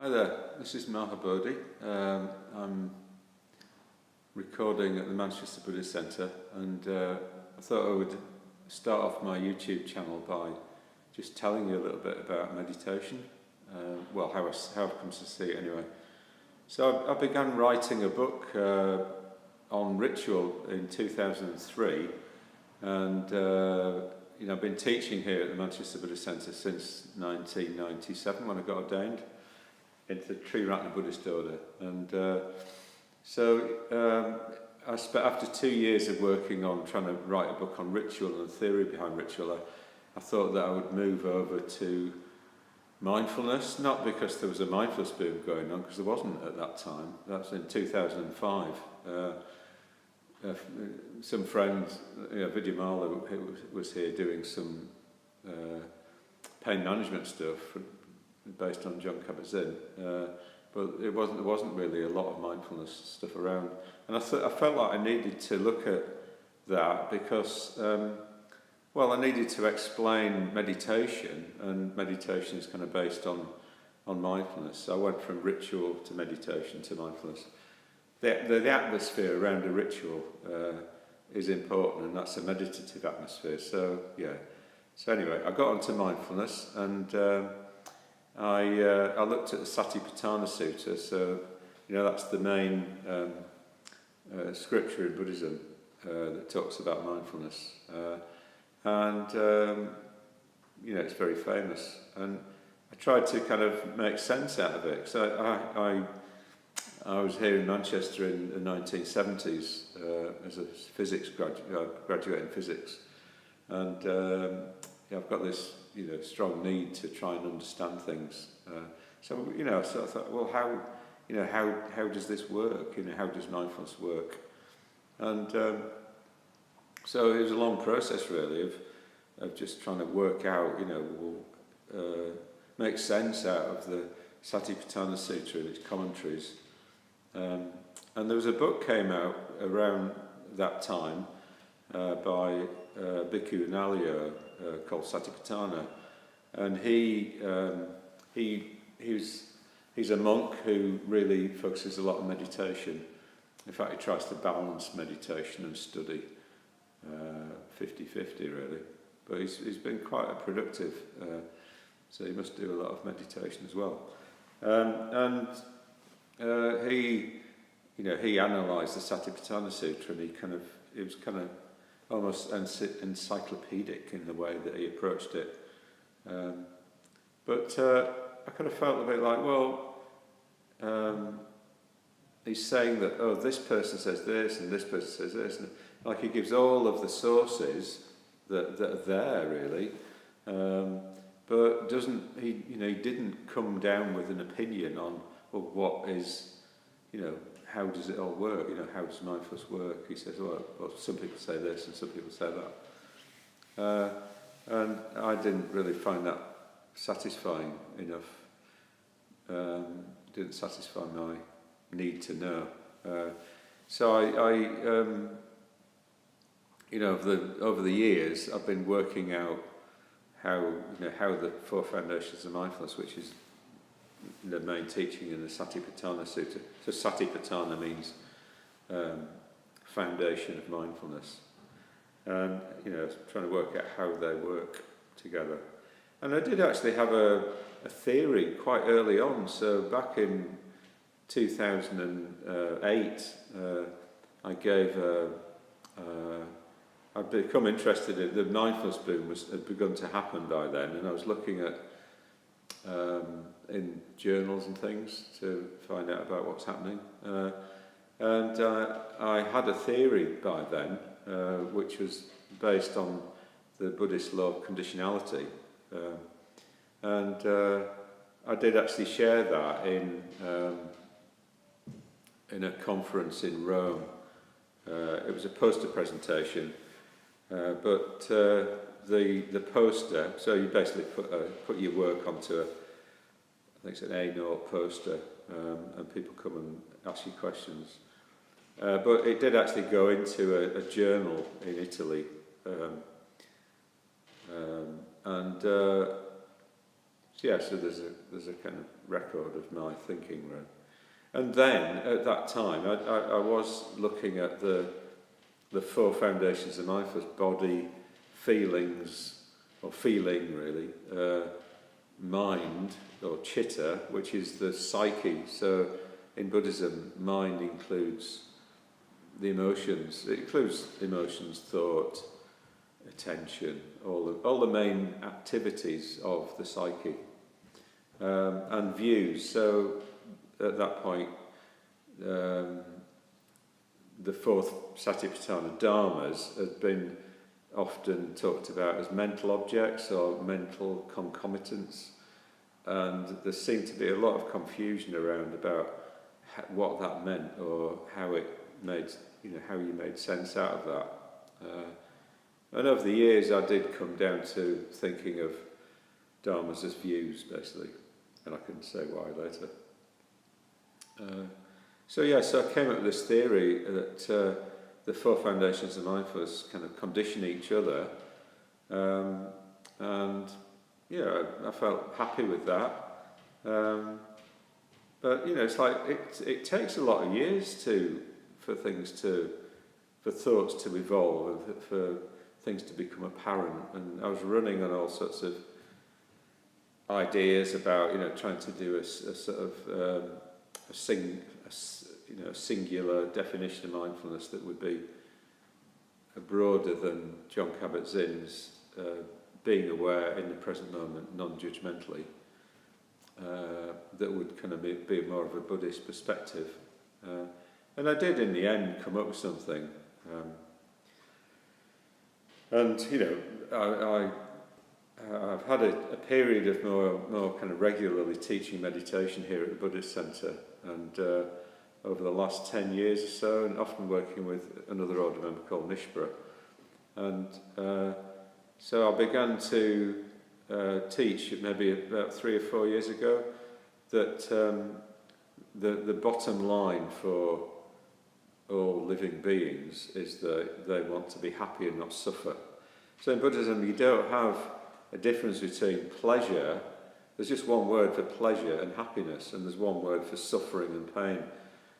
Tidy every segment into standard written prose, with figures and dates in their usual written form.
Hi there, this is Mahabodhi. I'm recording at the Manchester Buddhist Centre, and I thought I would start off my YouTube channel by just telling you a little bit about meditation, how I've come to see it anyway. So I began writing a book on ritual in 2003, and I've been teaching here at the Manchester Buddhist Centre since 1997 when I got ordained into the Triratna Buddhist order, and after 2 years of working on trying to write a book on ritual and the theory behind ritual, I thought that I would move over to mindfulness, not because there was a mindfulness boom going on, because there wasn't at that time. That was in 2005. Some friends, Vidya Mala, who was here doing some pain management stuff based on John Kabat-Zinn, but there wasn't really a lot of mindfulness stuff around, and I felt like I needed to look at that because I needed to explain meditation, and meditation is kind of based on mindfulness. So I went from ritual to meditation to mindfulness. The atmosphere around a ritual is important, and that's a meditative atmosphere. So anyway, I got onto mindfulness, and I looked at the Satipatthana Sutta. So that's the main scripture in Buddhism that talks about mindfulness, it's very famous, and I tried to kind of make sense out of it. So I was here in Manchester in the 1970s as a physics graduate in physics, and I've got this strong need to try and understand things. So I thought, well, how does this work? How does mindfulness work? And so it was a long process, really, of just trying to work out, make sense out of the Satipatthana Sutta and its commentaries. And there was a book came out around that time by Bhikkhu Nalaya called Satipatthana, and he's a monk who really focuses a lot on meditation. In fact, he tries to balance meditation and study 50-50 really, but he's been quite a productive, so he must do a lot of meditation as well. He analysed the Satipatthana Sutra, and it was kind of almost encyclopedic in the way that he approached it. But I kind of felt a bit like, he's saying that, this person says this and this person says this, and like he gives all of the sources that are there really, but he didn't come down with an opinion on what is, how does it all work? How does mindfulness work? He says, well, some people say this and some people say that. And I didn't really find that satisfying enough. Didn't satisfy my need to know. So over the years, I've been working out how the four foundations of mindfulness, which is the main teaching in the Satipatthana Sutta. So Satipatthana means foundation of mindfulness, and trying to work out how they work together. And I did actually have a theory quite early on. So back in 2008, I'd become interested in the mindfulness boom had begun to happen by then, and I was looking at in journals and things to find out about what's happening. And I had a theory by then, which was based on the Buddhist law of conditionality. I did actually share that in a conference in Rome. It was a poster presentation, but the poster, so you basically put your work onto I think it's an A0 poster, and people come and ask you questions. But it did actually go into a journal in Italy, so there's a kind of record of my thinking, right? And then at that time, I was looking at the four foundations of mindfulness: body, feelings, or feeling really, mind or chitta, which is the psyche. So in Buddhism, mind includes the emotions. It includes emotions, thought, attention, all the main activities of the psyche, and views. So at that point, the fourth Satipatthana dharmas had been often talked about as mental objects or mental concomitants, and there seemed to be a lot of confusion around about what that meant or how it made, how you made sense out of that. And over the years, I did come down to thinking of dharmas as views, basically, and I can say why later. So I came up with this theory that the four foundations of mindfulness kind of condition each other, and I felt happy with that. But it's like it takes a lot of years for thoughts to evolve, and for things to become apparent. And I was running on all sorts of ideas about trying to do a sort of a singular definition of mindfulness that would be broader than John Kabat-Zinn's being aware in the present moment, non-judgmentally. That would kind of be more of a Buddhist perspective. And I did in the end come up with something. I've had a period of more kind of regularly teaching meditation here at the Buddhist Centre, and over the last 10 years or so, and often working with another order member called Nishpra. And so I began to teach maybe about 3 or 4 years ago that the bottom line for all living beings is that they want to be happy and not suffer. So in Buddhism, you don't have a difference between pleasure. There's just one word for pleasure and happiness, and there's one word for suffering and pain.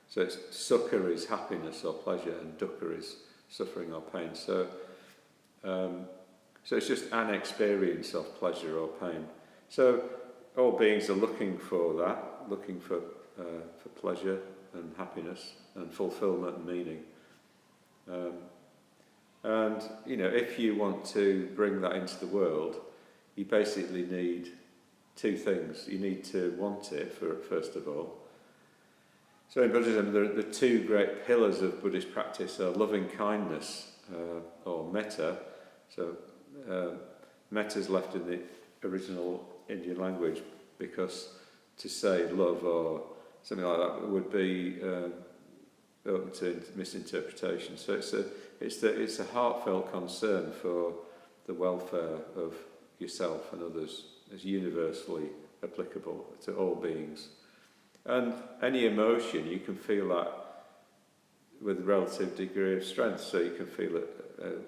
So it's sukha is happiness or pleasure, and dukkha is suffering or pain. So it's just an experience of pleasure or pain. So all beings are looking for that, looking for pleasure and happiness and fulfillment and meaning. And if you want to bring that into the world, you basically need 2 things. You need to want it, first of all. So in Buddhism, the 2 great pillars of Buddhist practice are loving kindness, or metta. So metta is left in the original Indian language because to say love or something like that would be open to misinterpretation. So it's a heartfelt concern for the welfare of yourself and others. It's universally applicable to all beings. And any emotion, you can feel that with a relative degree of strength. So you can feel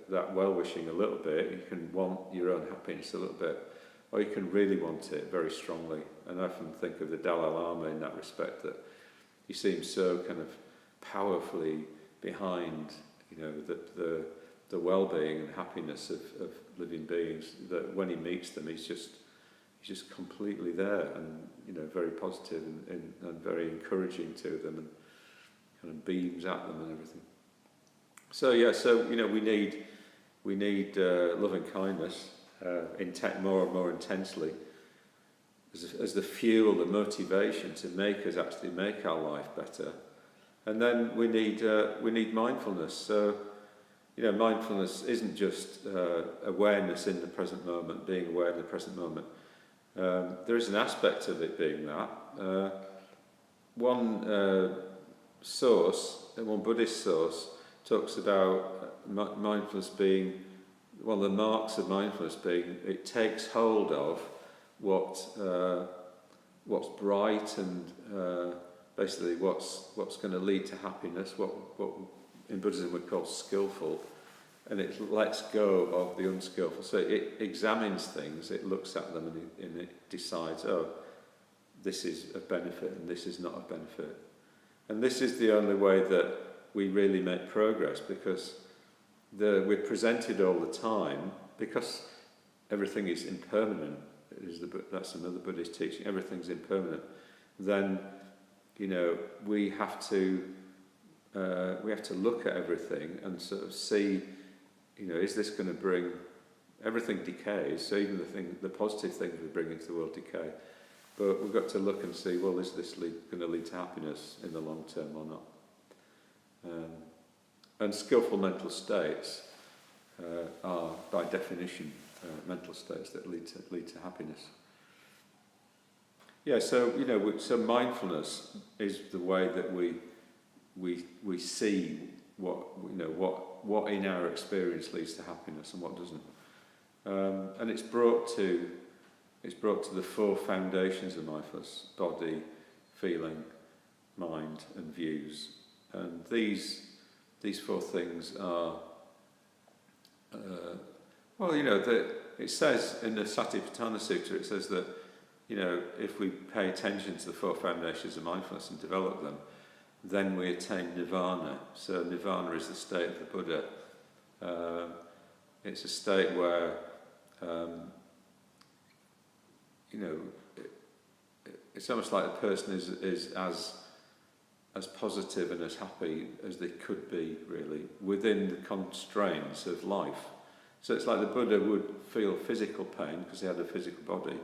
that well-wishing a little bit, you can want your own happiness a little bit, or you can really want it very strongly. And I often think of the Dalai Lama in that respect, that he seems so kind of powerfully behind, the well-being and happiness of living beings, that when he meets them, he's just completely there, and very positive and very encouraging to them, and kind of beams at them and everything. So we need loving kindness more and more intensely as the fuel, the motivation to actually make our life better. And then we need mindfulness. So mindfulness isn't just awareness in the present moment, being aware in the present moment. There is an aspect of it being that. One Buddhist source talks about mindfulness being, one of the marks of mindfulness being, it takes hold of what's bright and basically what's going to lead to happiness, what in Buddhism we'd call skillful, and it lets go of the unskillful. So it examines things, it looks at them, and it decides, oh, this is a benefit and this is not a benefit. And this is the only way that we really make progress, because we're presented all the time, because everything is impermanent. That's another Buddhist teaching. Everything's impermanent. Then, we have to look at everything and sort of see, is this going to bring? Everything decays. So even the positive things we bring into the world decay. But we've got to look and see, well, is this going to lead to happiness in the long term or not? And skillful mental states are, by definition, mental states that lead to happiness. Yeah, so so mindfulness is the way that we see what in our experience leads to happiness and what doesn't, and it's brought to the four foundations of mindfulness: body, feeling, mind, and views. And these four things are, it says in the Satipatthana Sutta, it says that, if we pay attention to the four foundations of mindfulness and develop them, then we attain nirvana. So nirvana is the state of the Buddha. It's a state where, it's almost like the person is as positive and as happy as they could be, really, within the constraints of life. So it's like the Buddha would feel physical pain because he had a physical body,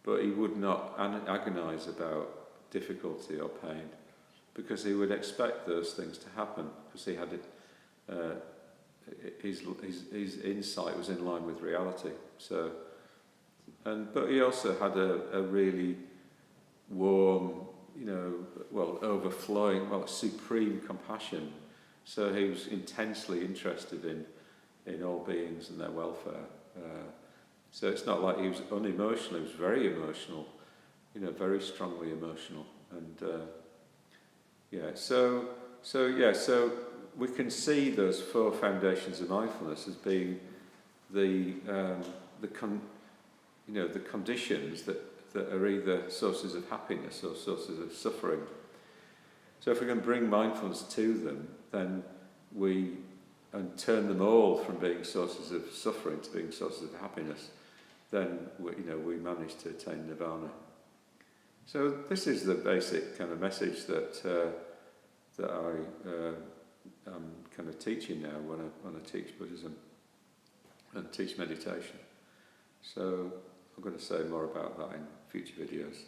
but he would not agonize about difficulty or pain, because he would expect those things to happen, because he had his insight was in line with reality. So, but he also had a really warm, overflowing, supreme compassion. So he was intensely interested in all beings and their welfare. So it's not like he was unemotional, he was very emotional, very strongly emotional. And so we can see those four foundations of mindfulness as being the conditions that are either sources of happiness or sources of suffering. So if we can bring mindfulness to them, then and turn them all from being sources of suffering to being sources of happiness, then we manage to attain nirvana. So this is the basic kind of message that I'm kind of teaching now when I teach Buddhism and teach meditation. So I'm going to say more about that in future videos.